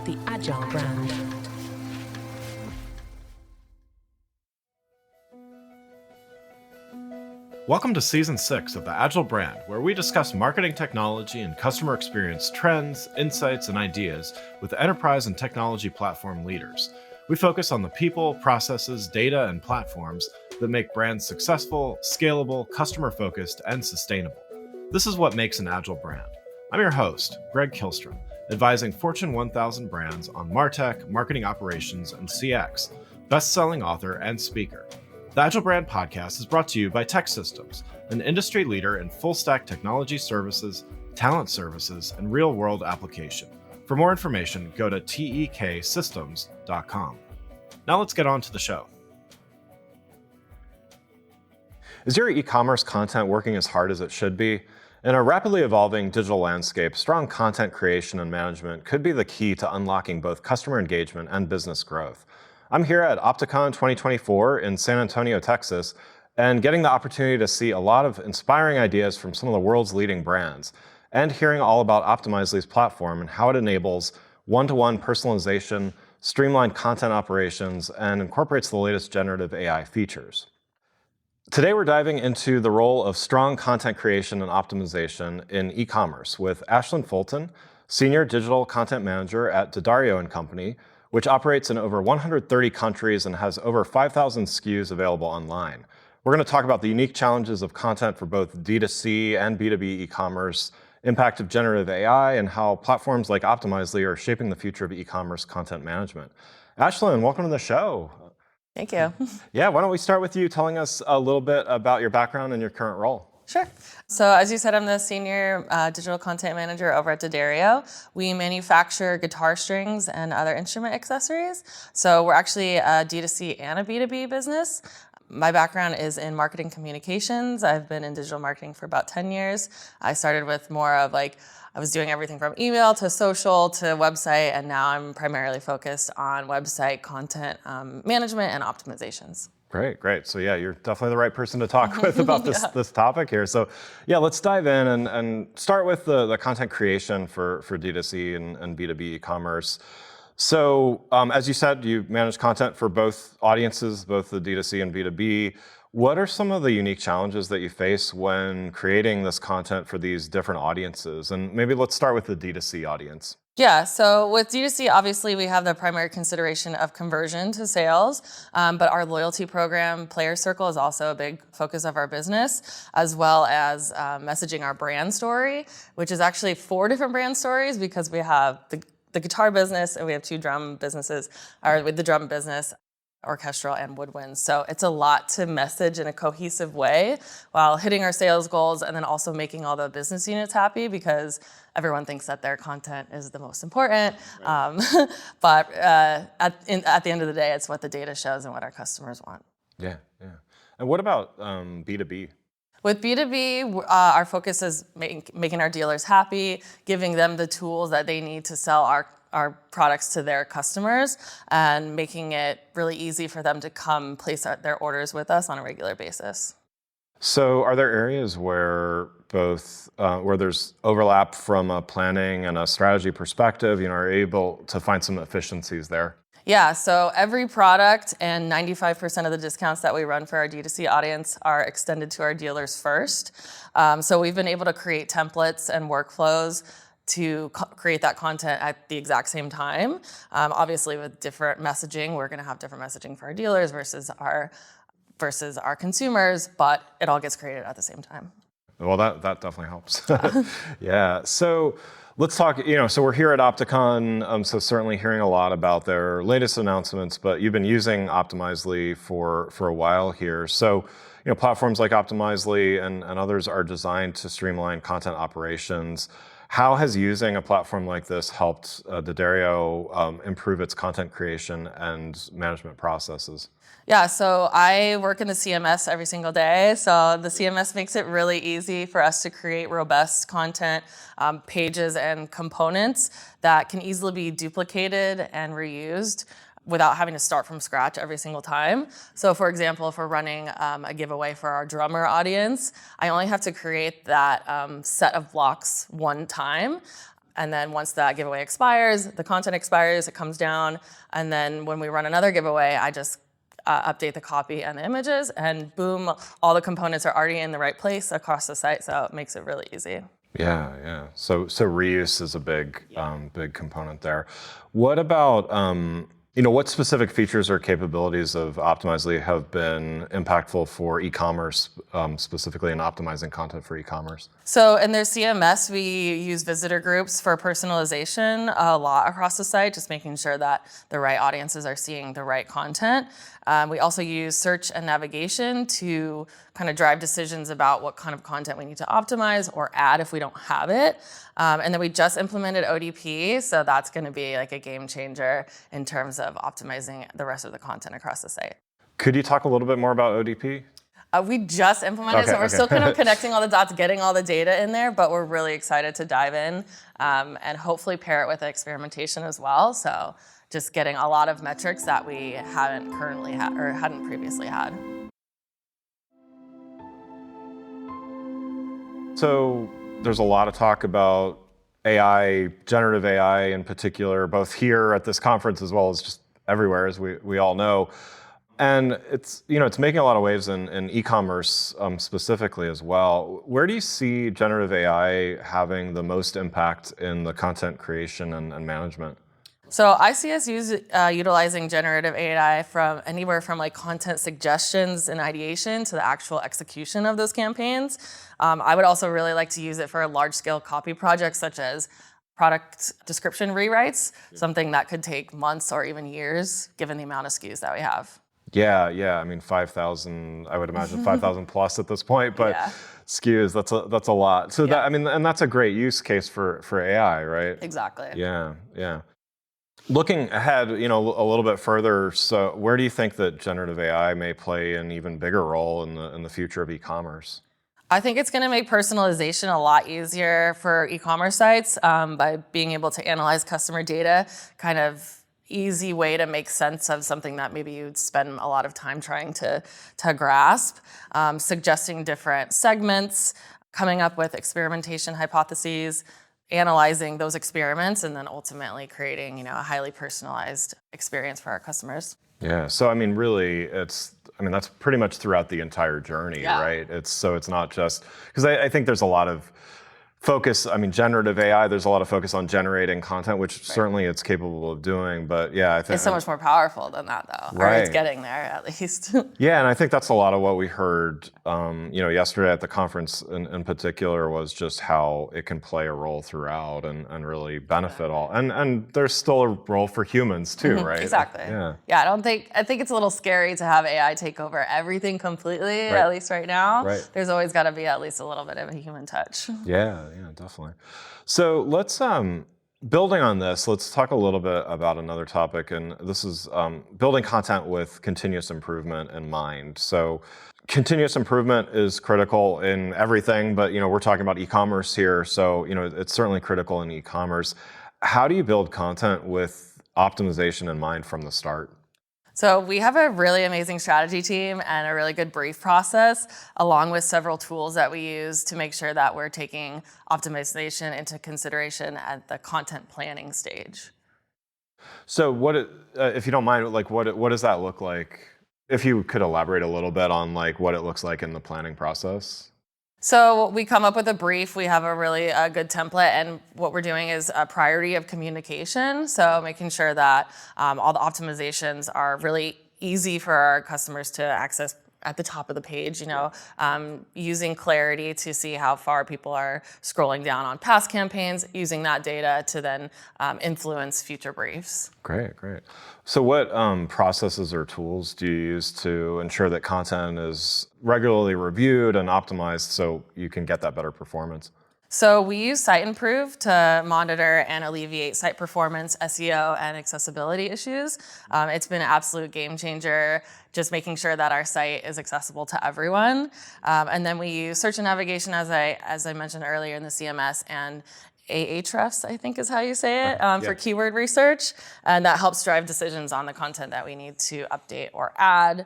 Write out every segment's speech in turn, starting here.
the Agile brand. Welcome to Season 6 of the Agile brand, where we discuss marketing technology and customer experience trends, insights, and ideas with enterprise and technology platform leaders. We focus on the people, processes, data, and platforms that make brands successful, scalable, customer-focused, and sustainable. This is what makes an Agile brand. I'm your host, Greg Kilstrom, advising Fortune 1000 brands on MarTech, marketing operations, and CX, best-selling author and speaker. The Agile Brand Podcast is brought to you by TEKsystems, an industry leader in full-stack technology services, talent services, and real-world application. For more information, go to teksystems.com. Now let's get on to the show. Is your e-commerce content working as hard as it should be? In a rapidly evolving digital landscape, strong content creation and management could be the key to unlocking both customer engagement and business growth. I'm here at Opticon 2024 in San Antonio, Texas, and getting the opportunity to see a lot of inspiring ideas from some of the world's leading brands, and hearing all about Optimizely's platform and how it enables one-to-one personalization, streamlined content operations, and incorporates the latest generative AI features. Today, we're diving into the role of strong content creation and optimization in e-commerce with Ashlyn Fulton, Senior Digital Content Manager at D'Addario & Company, which operates in over 130 countries and has over 5,000 SKUs available online. We're going to talk about the unique challenges of content for both D2C and B2B e-commerce, impact of generative AI, and how platforms like Optimizely are shaping the future of e-commerce content management. Ashlyn, welcome to the show. Thank you. Yeah, why don't we start with you telling us a little bit about your background and your current role? Sure. So as you said, I'm the Senior Digital Content Manager over at D'Addario. We manufacture guitar strings and other instrument accessories. So we're actually a D2C and a B2B business. My background is in marketing communications. I've been in digital marketing for about 10 years. I started with more of I was doing everything from email to social to website, and now I'm primarily focused on website content management and optimizations. Great. So yeah, you're definitely the right person to talk with about this topic here. So yeah, let's dive in and start with the content creation for D2C and B2B e-commerce. So as you said, you manage content for both audiences, both the D2C and B2B. What are some of the unique challenges that you face when creating this content for these different audiences? And maybe let's start with the D2C audience. Yeah, so with D2C, obviously we have the primary consideration of conversion to sales, but our loyalty program, Player Circle, is also a big focus of our business, as well as messaging our brand story, which is actually 4 different brand stories because we have the guitar business and we have 2 drum businesses, or with the drum business, orchestral and woodwind. So it's a lot to message in a cohesive way while hitting our sales goals and then also making all the business units happy because everyone thinks that their content is the most important. Right. But at the end of the day, it's what the data shows and what our customers want. Yeah. And what about B2B? With B2B, our focus is making our dealers happy, giving them the tools that they need to sell our products to their customers, and making it really easy for them to come place their orders with us on a regular basis. So are there areas where where there's overlap from a planning and a strategy perspective, are able to find some efficiencies there? Yeah, so every product and 95% of the discounts that we run for our D2C audience are extended to our dealers first. So we've been able to create templates and workflows to create that content at the exact same time. Obviously, with different messaging, we're going to have different messaging for our dealers versus our consumers, but it all gets created at the same time. Well, that definitely helps. Yeah. So let's talk. So we're here at Opticon. So certainly hearing a lot about their latest announcements, but you've been using Optimizely for a while here. So platforms like Optimizely and others are designed to streamline content operations. How has using a platform like this helped D'Addario improve its content creation and management processes? Yeah, so I work in the CMS every single day. So the CMS makes it really easy for us to create robust content, pages and components that can easily be duplicated and reused without having to start from scratch every single time. So for example, if we're running a giveaway for our drummer audience, I only have to create that set of blocks one time. And then once that giveaway expires, the content expires, it comes down. And then when we run another giveaway, I just update the copy and the images, and boom, all the components are already in the right place across the site, so it makes it really easy. Yeah, yeah. So reuse is a big component there. What about what specific features or capabilities of Optimizely have been impactful for e-commerce, specifically in optimizing content for e-commerce? So in their CMS, we use visitor groups for personalization a lot across the site, just making sure that the right audiences are seeing the right content. We also use search and navigation to kind of drive decisions about what kind of content we need to optimize or add if we don't have it. And then we just implemented ODP, so that's going to be like a game changer in terms of optimizing the rest of the content across the site. Could you talk a little bit more about ODP? We just implemented, so we're still kind of connecting all the dots, getting all the data in there, but we're really excited to dive in and hopefully pair it with experimentation as well. So just getting a lot of metrics that we hadn't currently had or hadn't previously had. So there's a lot of talk about AI, generative AI in particular, both here at this conference as well as just everywhere, as we all know. And it's making a lot of waves in e-commerce specifically as well. Where do you see generative AI having the most impact in the content creation and management? So I see us utilizing generative AI from anywhere from like content suggestions and ideation to the actual execution of those campaigns. I would also really like to use it for large-scale copy projects such as product description rewrites, something that could take months or even years given the amount of SKUs that we have. Yeah. I mean, 5,000. I would imagine 5,000 plus at this point, but Yeah. SKUs. That's a lot. So Yeah. and that's a great use case for AI, right? Exactly. Yeah. Looking ahead, a little bit further. So, where do you think that generative AI may play an even bigger role in the future of e-commerce? I think it's going to make personalization a lot easier for e-commerce sites by being able to analyze customer data, kind of easy way to make sense of something that maybe you'd spend a lot of time trying to grasp, suggesting different segments, coming up with experimentation hypotheses, analyzing those experiments, and then ultimately creating, a highly personalized experience for our customers. Yeah. So, I mean, really, that's pretty much throughout the entire journey, Yeah. right? It's not just because I think there's a lot of focus. I mean, generative AI, there's a lot of focus on generating content, which certainly it's capable of doing. But yeah, I think It's so much more powerful than that, though. Or it's getting there, at least. Yeah, and I think that's a lot of what we heard, yesterday at the conference in particular, was just how it can play a role throughout and really benefit all. And there's still a role for humans too, right? Exactly. Yeah. I think it's a little scary to have AI take over everything completely, at least right now. Right. There's always got to be at least a little bit of a human touch. Yeah, definitely. So let's building on this, let's talk a little bit about another topic, and this is building content with continuous improvement in mind. So continuous improvement is critical in everything, but we're talking about e-commerce here, so it's certainly critical in e-commerce. How do you build content with optimization in mind from the start? So we have a really amazing strategy team and a really good brief process, along with several tools that we use to make sure that we're taking optimization into consideration at the content planning stage. So if you don't mind, what does that look like? If you could elaborate a little bit on what it looks like in the planning process. So we come up with a brief. We have a really good template, and what we're doing is a priority of communication. So making sure that all the optimizations are really easy for our customers to access at the top of the page, using clarity to see how far people are scrolling down on past campaigns, using that data to then influence future briefs. Great. So what processes or tools do you use to ensure that content is regularly reviewed and optimized so you can get that better performance? So we use Site Improve to monitor and alleviate site performance, SEO, and accessibility issues. It's been an absolute game changer, just making sure that our site is accessible to everyone. And then we use search and navigation, as I mentioned earlier, in the CMS, and Ahrefs, I think is how you say it, for keyword research. And that helps drive decisions on the content that we need to update or add.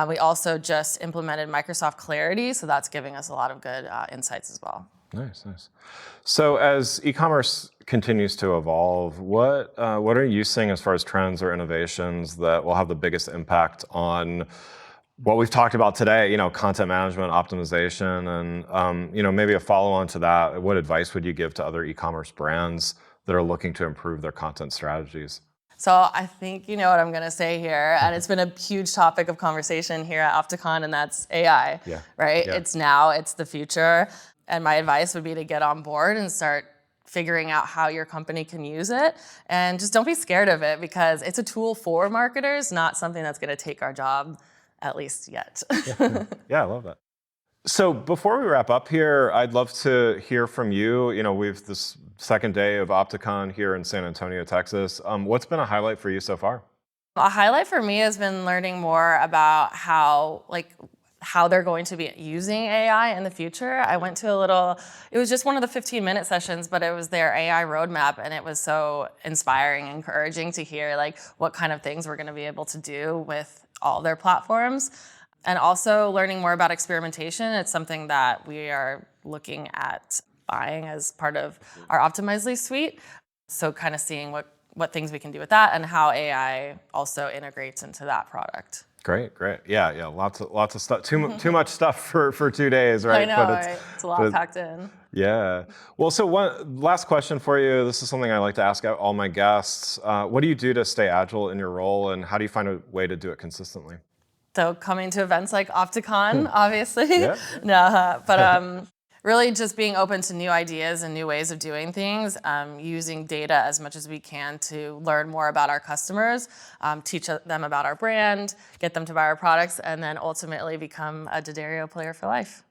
We also just implemented Microsoft Clarity, so that's giving us a lot of good insights as well. Nice, nice. So as e-commerce continues to evolve, what are you seeing as far as trends or innovations that will have the biggest impact on what we've talked about today? Content management, optimization, and maybe a follow-on to that. What advice would you give to other e-commerce brands that are looking to improve their content strategies? So I think you know what I'm going to say here, and it's been a huge topic of conversation here at Opticon, and that's AI, Yeah. right? Yeah. It's now, it's the future, and my advice would be to get on board and start figuring out how your company can use it, and just don't be scared of it because it's a tool for marketers, not something that's going to take our job, at least yet. Yeah, I love that. So before we wrap up here, I'd love to hear from you. We've this second day of Opticon here in San Antonio, Texas. What's been a highlight for you so far? A highlight for me has been learning more about how they're going to be using AI in the future. I went to it was just one of the 15-minute sessions, but it was their AI roadmap, and it was so inspiring and encouraging to hear what kind of things we're going to be able to do with all their platforms. And also learning more about experimentation. It's something that we are looking at buying as part of our Optimizely suite. So kind of seeing what things we can do with that and how AI also integrates into that product. Great. Yeah. Lots of stuff. Too much stuff for 2 days, right? I know, right? It's a lot packed in. Yeah. Well, so one last question for you. This is something I like to ask all my guests. What do you do to stay agile in your role, and how do you find a way to do it consistently? So coming to events like Opticon, obviously. Yeah. No, but really just being open to new ideas and new ways of doing things, using data as much as we can to learn more about our customers, teach them about our brand, get them to buy our products, and then ultimately become a D'Addario player for life.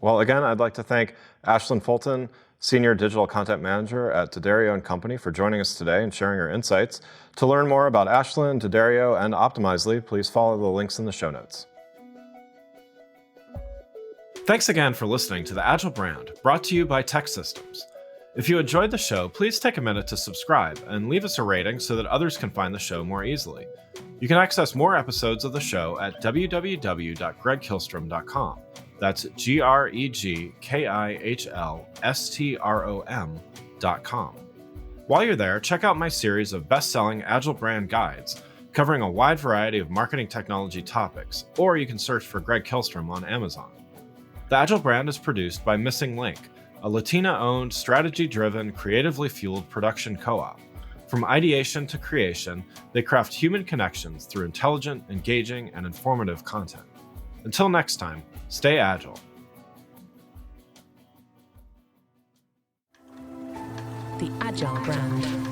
Well, again, I'd like to thank Ashlyn Fulton, Senior Digital Content Manager at D'Addario & Company, for joining us today and sharing her insights. To learn more about Ashlyn, D'Addario, and Optimizely, please follow the links in the show notes. Thanks again for listening to The Agile Brand, brought to you by Tech Systems. If you enjoyed the show, please take a minute to subscribe and leave us a rating so that others can find the show more easily. You can access more episodes of the show at www.gregkihlstrom.com. That's GregKihlstrom.com. While you're there, check out my series of best-selling Agile Brand guides covering a wide variety of marketing technology topics, or you can search for Greg Kihlstrom on Amazon. The Agile Brand is produced by Missing Link, a Latina-owned, strategy-driven, creatively fueled production co-op. From ideation to creation, they craft human connections through intelligent, engaging, and informative content. Until next time, stay agile. The Agile Brand.